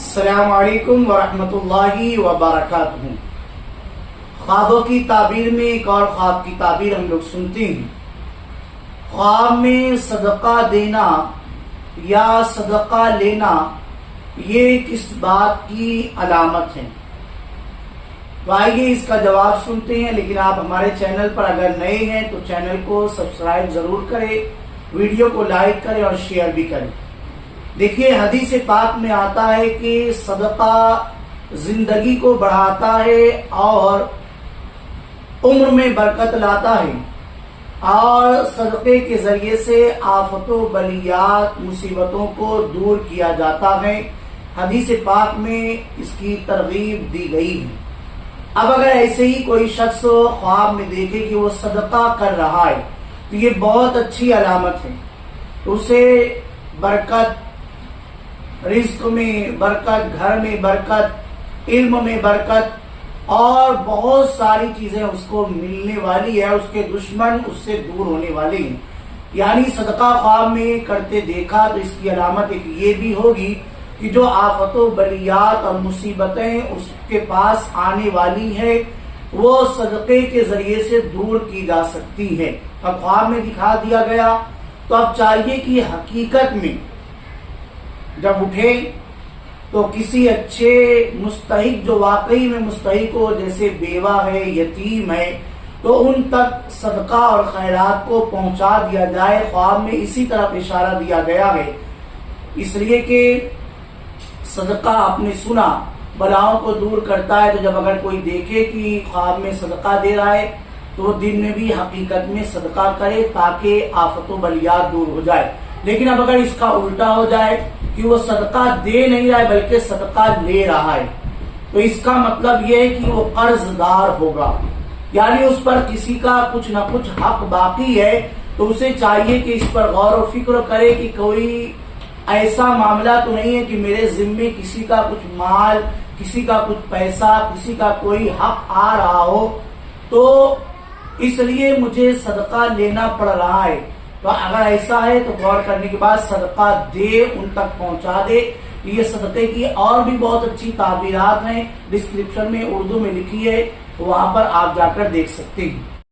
अस्सलाम वालेकुम वरहमतुल्लाहि वबरकातुहू। ख्वाबों की ताबीर में एक और ख्वाब की ताबीर हम लोग सुनते हैं। ख्वाब में सदका देना या सदका लेना ये किस बात की अलामत है? तो आइए इसका जवाब सुनते हैं। लेकिन आप हमारे चैनल पर अगर नए हैं तो चैनल को सब्सक्राइब जरूर करें, वीडियो को लाइक करें और शेयर भी करें। देखिए, हदीस पाक में आता है कि सदका जिंदगी को बढ़ाता है और उम्र में बरकत लाता है, और सदक़े के जरिए से आफतों, बलियात, मुसीबतों को दूर किया जाता है। हदीस पाक में इसकी तरगीब दी गई है। अब अगर ऐसे ही कोई शख्स ख्वाब में देखे कि वो सदका कर रहा है तो ये बहुत अच्छी अलामत है। तो उसे बरकत, रिज्क में बरकत, घर में बरकत, इल्म में बरकत और बहुत सारी चीजें उसको मिलने वाली है। उसके दुश्मन उससे दूर होने वाले हैं। यानी सदका ख्वाब में करते देखा तो इसकी अलामत एक ये भी होगी कि जो आफतों, बलियात और मुसीबतें उसके पास आने वाली है वो सदक़े के जरिए से दूर की जा सकती है। अब ख्वाब में दिखा दिया गया तो अब चाहिए कि हकीकत में जब उठे तो किसी अच्छे मुस्तहिक, जो वाकई में मुस्तहिक हो, जैसे बेवा है, यतीम है, तो उन तक सदका और खैरात को पहुंचा दिया जाए। ख्वाब में इसी तरफ इशारा दिया गया है, इसलिए कि सदका आपने सुना बलाओं को दूर करता है। तो जब अगर कोई देखे कि ख्वाब में सदका दे रहा है तो वो दिन में भी हकीकत में सदका करे ताकि आफतों, बलियात दूर हो जाए। लेकिन अब अगर इसका उल्टा हो जाए कि वो सदका दे नहीं रहा है बल्कि सदका ले रहा है, तो इसका मतलब ये है कि वो कर्जदार होगा, यानी उस पर किसी का कुछ न कुछ हक बाकी है। तो उसे चाहिए कि इस पर गौर और फिक्र करे कि कोई ऐसा मामला तो नहीं है कि मेरे जिम्मे किसी का कुछ माल, किसी का कुछ पैसा, किसी का कोई हक आ रहा हो, तो इसलिए मुझे सदका लेना पड़ रहा है। तो अगर ऐसा है तो गौर करने के बाद सदका दे, उन तक पहुंचा दे। ये सदक़े की और भी बहुत अच्छी ताबीरात हैं, डिस्क्रिप्शन में उर्दू में लिखी है, वहां पर आप जाकर देख सकते हैं।